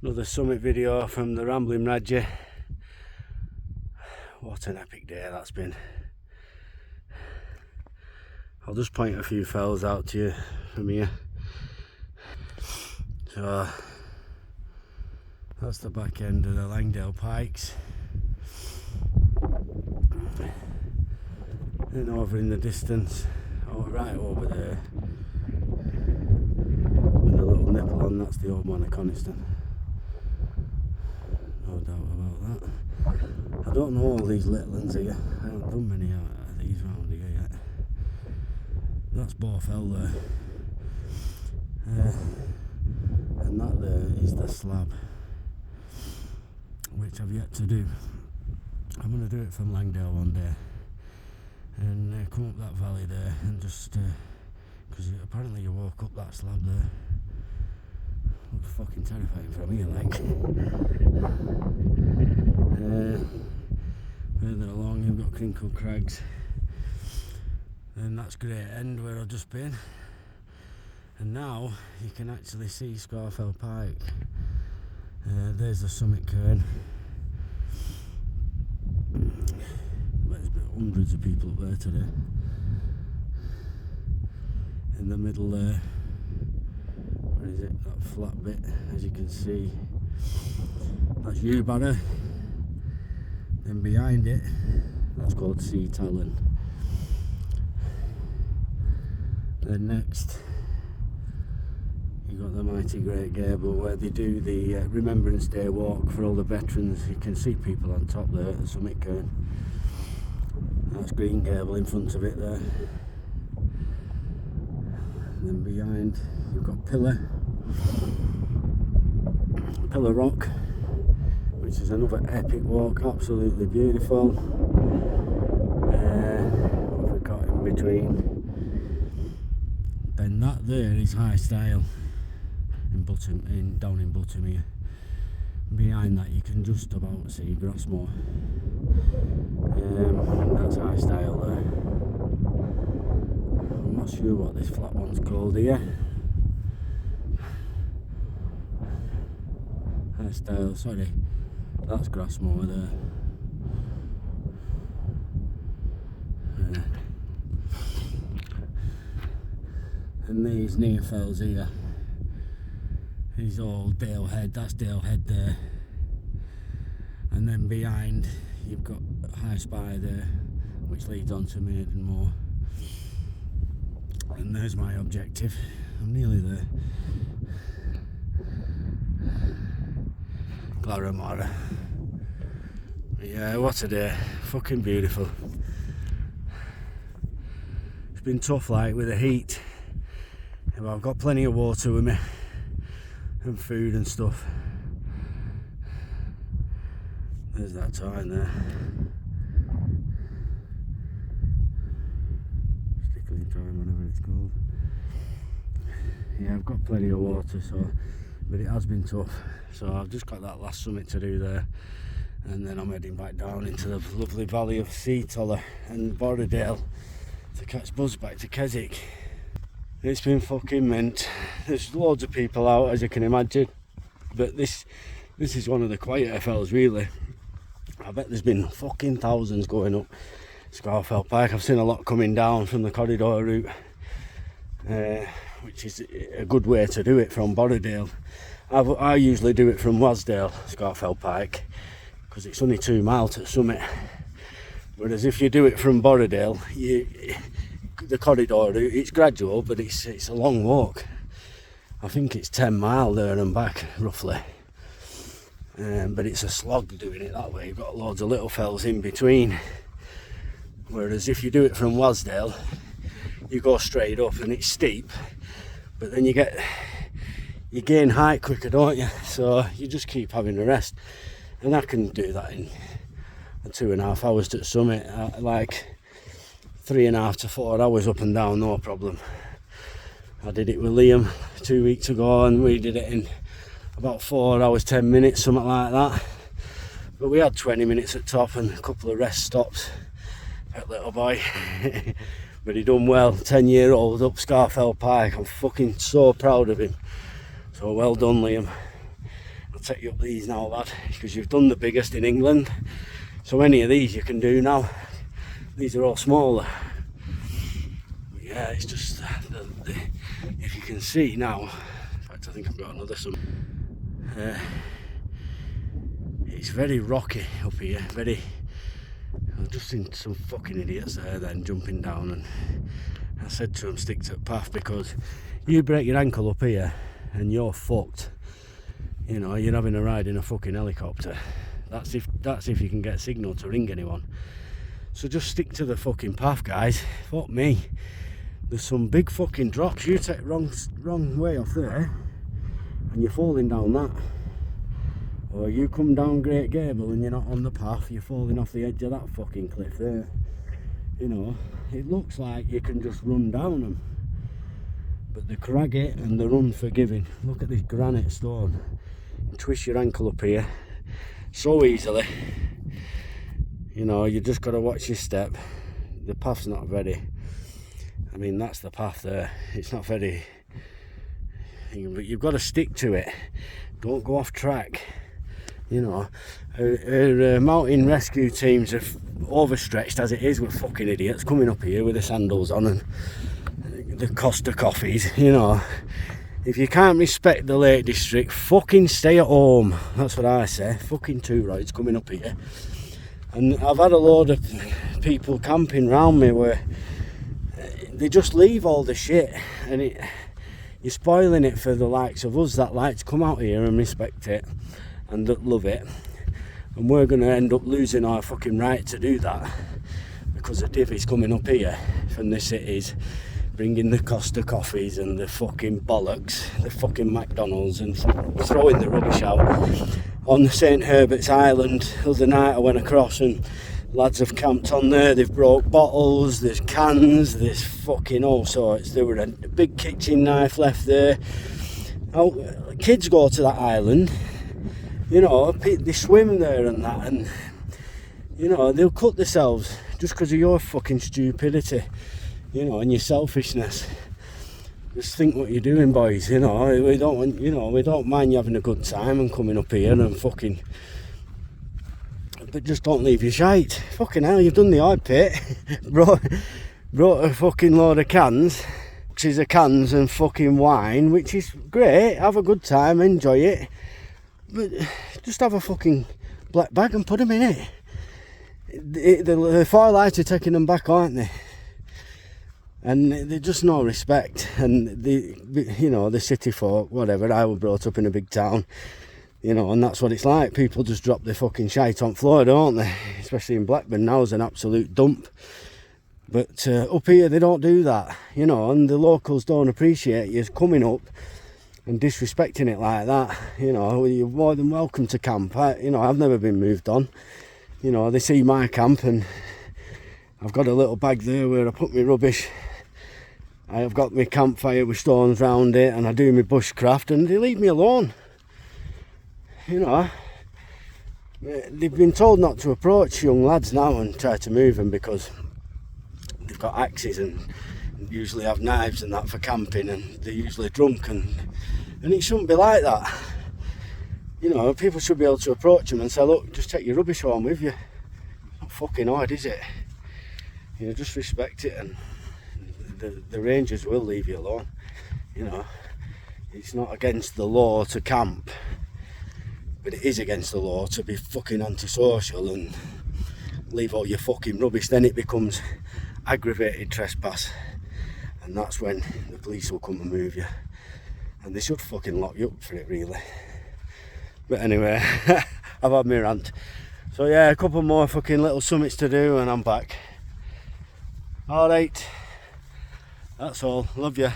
Another summit video from the Rambling Radger. What an epic day that's been. I'll just point a few fells out to you from here. So that's the back end of the Langdale Pikes. And over in the distance, right over there, with a little nipple on, that's the old man of Coniston. No doubt about that. I don't know all these little ones here. I haven't done many out of these round here yet. That's Borfell there. And that there is the slab, which I've yet to do. I'm going to do it from Langdale one day and come up that valley there and just because apparently you walk up that slab there. Looks fucking terrifying from here, like. Further along you've got Crinkle Crags, and that's Great End where I've just been, and now you can actually see Scafell Pike. There's the summit cairn. There's been hundreds of people up there today. In the middle there, where is it, that flat bit, as you can see, that's Barrow. Then behind it, that's called Sea Talon. Then next, you've got the Mighty Great Gable, where they do the Remembrance Day walk for all the veterans. You can see people on top there at the summit cairn. That's Green Gable in front of it there. And then behind, you've got Pillar Rock, which is another epic walk, absolutely beautiful. What have we got in between? Then that there is High Style down in Buttermere. Behind that you can just about see Grossmore. That's High Style there. I'm not sure what this flat one's called here. High Style, sorry. That's Grossmore there. And these near fells here is all Dale Head. That's Dale Head there. And then behind you've got High Spire there, which leads on to Maidenmore. And there's my objective. I'm nearly there. Glaramara. Yeah, what a day. Fucking beautiful. It's been tough, like, with the heat. But I've got plenty of water with me and food and stuff. There's that time there. Stickling time, whatever it's called. Yeah, I've got plenty of water, so, but it has been tough. So I've just got that last summit to do there, and then I'm heading back down into the lovely valley of Seatoller and Borrowdale to catch buzz back to Keswick. It's been fucking mint. There's loads of people out, as you can imagine, but this is one of the quieter fells, really. I bet there's been fucking thousands going up Scafell Pike. I've seen a lot coming down from the corridor route, which is a good way to do it from Borrowdale. I usually do it from Wasdale, Scafell Pike, because it's only 2 miles to the summit. Whereas if you do it from Borrowdale, the corridor route, it's gradual, but it's a long walk. I think it's 10 miles there and back, roughly. But it's a slog doing it that way. You've got loads of little fells in between. Whereas if you do it from Wasdale, you go straight up and it's steep, but then you gain height quicker, don't you? So you just keep having a rest. And I can do that in 2.5 hours to the summit, like 3.5 to 4 hours up and down, no problem. I did it with Liam 2 weeks ago, and we did it in about 4 hours 10 minutes, something like that. But we had 20 minutes at top and a couple of rest stops. That little boy. But he done well. 10-year-old up Scafell Pike. I'm fucking so proud of him. So well done, Liam. take you up these now, lad, because you've done the biggest in England. So any of these you can do now. These are all smaller. But yeah, it's just if you can see now. In fact, I think I've got another some. It's very rocky up here. I've just seen some fucking idiots there then jumping down, and I said to them, stick to the path, because you break your ankle up here and you're fucked. You know, you're having a ride in a fucking helicopter. That's if you can get signal to ring anyone. So just stick to the fucking path, guys. Fuck me. There's some big fucking drops. You take wrong way off there and you're falling down that. Or you come down Great Gable and you're not on the path, you're falling off the edge of that fucking cliff there. You know, it looks like you can just run down them, but they're craggy and they're unforgiving. Look at this granite stone. You twist your ankle up here so easily. You know, you just got to watch your step. The path's not very, I mean, that's the path there. It's not very, but you've got to stick to it. Don't go off track. You know, our mountain rescue teams are overstretched as it is with fucking idiots coming up here with the sandals on and the Costa coffees. You know, if you can't respect the Lake District, fucking stay at home. That's what I say. Fucking two rides coming up here. And I've had a load of people camping round me where they just leave all the shit, and you're spoiling it for the likes of us that like to come out here and respect it and that love it, and we're going to end up losing our fucking right to do that because the divvy's coming up here from the cities, bringing the Costa coffees and the fucking bollocks, the fucking McDonald's, and throwing the rubbish out. On the St Herbert's Island the other night I went across and lads have camped on there. They've brought bottles, there's cans, there's fucking all sorts. There were a big kitchen knife left there. Oh, kids go to that island, you know, they swim there and that, and you know, they'll cut themselves just because of your fucking stupidity, you know, and your selfishness. Just think what you're doing, boys. You know, we don't want, you know, we don't mind you having a good time and coming up here and fucking, but just don't leave your shite. Fucking hell, you've done the odd pit. brought a fucking load of cans, boxes of cans and fucking wine, which is great. Have a good time, enjoy it. But just have a fucking black bag and put them in it. The foil lights are taking them back, aren't they? And they're just no respect. And you know, the city folk, whatever. I was brought up in a big town, you know, and that's what it's like. People just drop their fucking shite on floor, don't they? Especially in Blackburn now, is an absolute dump. But up here they don't do that, you know, and the locals don't appreciate you coming up and disrespecting it like that. You know, you're more than welcome to camp. You know, I've never been moved on. You know, they see my camp and I've got a little bag there where I put my rubbish. I've got my campfire with stones round it, and I do my bushcraft, and they leave me alone. You know, they've been told not to approach young lads now and try to move them because they've got axes and usually have knives and that for camping, and they're usually drunk, and it shouldn't be like that. You know, people should be able to approach them and say, look, just take your rubbish home with you. It's not fucking hard, is it? You know, just respect it, and the rangers will leave you alone. You know, it's not against the law to camp, but it is against the law to be fucking antisocial and leave all your fucking rubbish. Then it becomes aggravated trespass, and that's when the police will come and move you, and they should fucking lock you up for it, really. But anyway, I've had my rant. So yeah, a couple more fucking little summits to do and I'm back. Alright, that's all. Love you.